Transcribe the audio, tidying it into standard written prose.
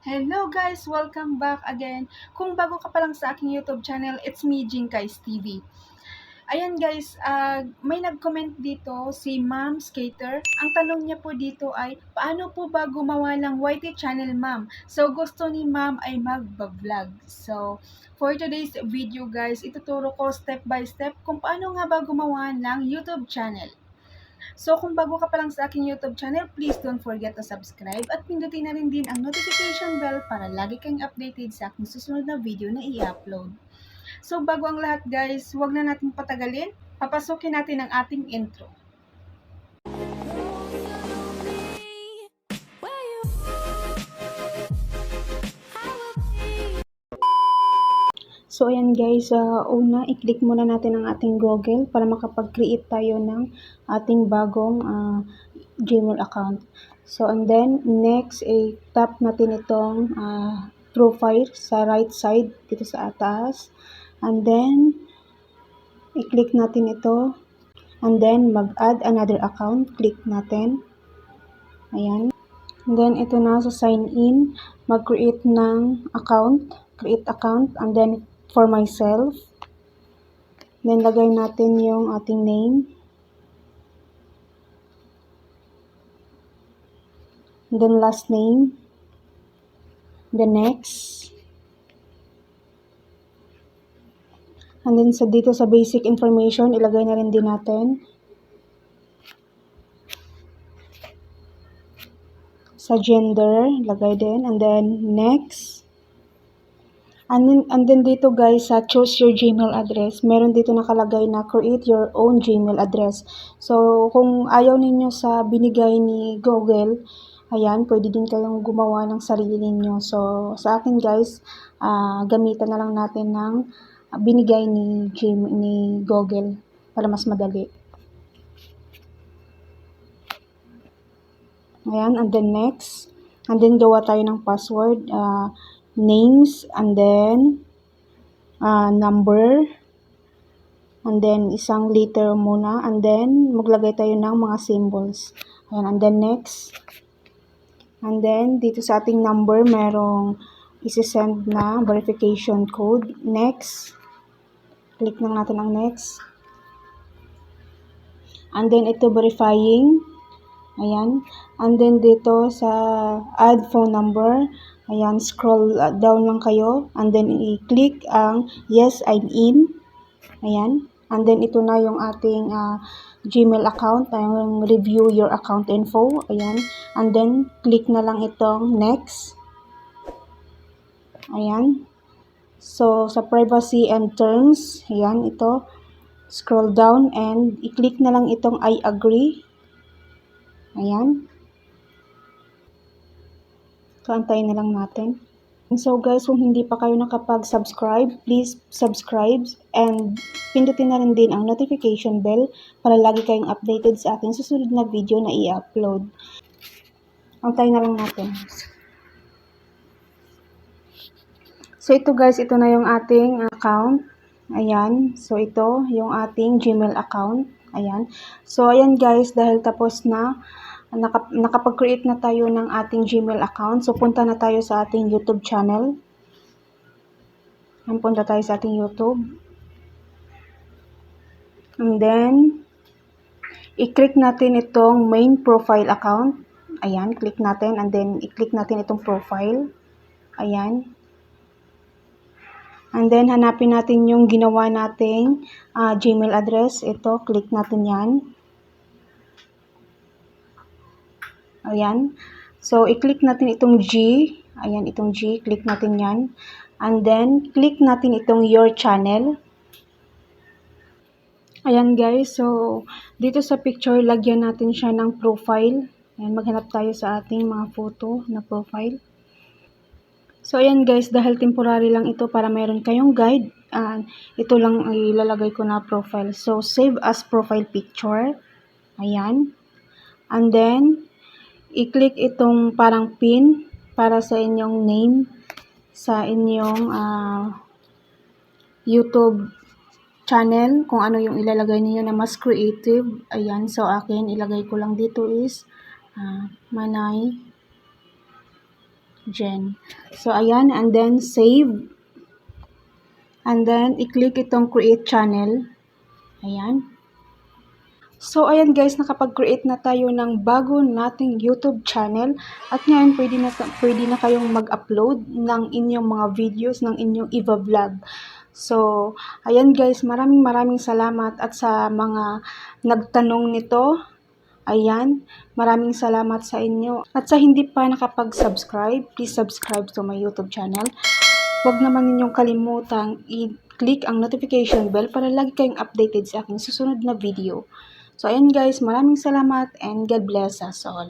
Hello guys! Welcome back again. Kung bago ka pa lang sa aking YouTube channel, it's me, Jinkais TV. Ayan guys, may nag-comment dito si Ma'am Skater. Ang tanong niya po dito ay, paano po ba gumawa ng YT channel, Ma'am? So, gusto ni Ma'am ay mag-vlog. So, for today's video guys, ituturo ko step by step kung paano nga ba gumawa ng YouTube channel. So kung bago ka pa lang sa aking YouTube channel, please don't forget to subscribe at pindutin na rin din ang notification bell para lagi kang updated sa aking susunod na video na i-upload. So bago ang lahat guys, huwag na natin patagalin, papasukin natin ang ating intro. So ayan guys, una i-click muna natin ang ating Google para makapag-create tayo ng ating bagong Gmail account. So and then next, tap natin itong profile sa right side dito sa taas. And then i-click natin ito. And then mag-add another account, click natin. Ayan. And then ito na sa sign in, mag-create ng account, create account, and then for myself. Then lagay natin yung ating name. And then last name. The next. And then dito sa basic information, ilagay na rin din natin. Sa gender, lagay din. And then next. And then dito guys, sa choose your Gmail address, meron dito nakalagay na create your own Gmail address. So, kung ayaw ninyo sa binigay ni Google, ayan, pwede din kayong gumawa ng sarili ninyo. So, sa akin guys, gamitan na lang natin ng binigay ni Google para mas madali. Ayan, and then next. And then gawa tayo ng password, names, and then number, and then isang letter muna, and then maglagay tayo ng mga symbols. Ayan, and then next. And then dito sa ating number, merong isi-send na verification code. Next. Click lang natin ang next. And then ito verifying. Ayan. And then dito sa add phone number, ayan, scroll down lang kayo. And then i-click ang yes, I'm in. Ayan. And then ito na yung ating Gmail account. Ang review your account info. Ayan. And then click na lang itong next. Ayan. So sa privacy and terms, ayan, ito. Scroll down and i-click na lang itong I agree. Ayan. So, antayin na lang natin. So guys, kung hindi pa kayo nakapag-subscribe, please subscribe and pindutin na rin din ang notification bell para lagi kayong updated sa aking susunod na video na i-upload. Antayin na lang natin. So ito guys, ito na yung ating account. Ayan. So ito yung ating Gmail account. Ayan. So ayan guys, dahil tapos na, nakapag-create na tayo ng ating Gmail account. So punta na tayo sa ating YouTube channel. Ayan, punta tayo sa ating YouTube. And then, i-click natin itong main profile account. Ayan, click natin. And then, i-click natin itong profile. Ayan. And then, hanapin natin yung ginawa nating Gmail address. Ito, click natin yan. Ayan. So, i-click natin itong G. Ayan, itong G. Click natin yan. And then, click natin itong your channel. Ayan guys. So, dito sa picture, lagyan natin siya ng profile. Ayan, maghanap tayo sa ating mga photo na profile. So, ayan guys, dahil temporary lang ito para meron kayong guide, ito lang ilalagay ko na profile. So, save as profile picture. Ayan. And then, i-click itong parang pin para sa inyong name sa inyong YouTube channel, kung ano yung ilalagay niyo na mas creative. Ayan, so akin, ilagay ko lang dito is Manay Jen. So, ayan, and then save. And then, i-click itong create channel. Ayan. So, ayan guys, nakapag-create na tayo ng bago nating YouTube channel. At ngayon, pwede na kayong mag-upload ng inyong mga videos, ng inyong i-vlog. So, ayan guys, maraming salamat at sa mga nagtanong nito. Ayan, maraming salamat sa inyo. At sa hindi pa nakapag-subscribe, please subscribe to my YouTube channel. Huwag naman ninyong kalimutang i-click ang notification bell para lagi kayong updated sa aking susunod na video. So, ayan guys, maraming salamat and God bless us all.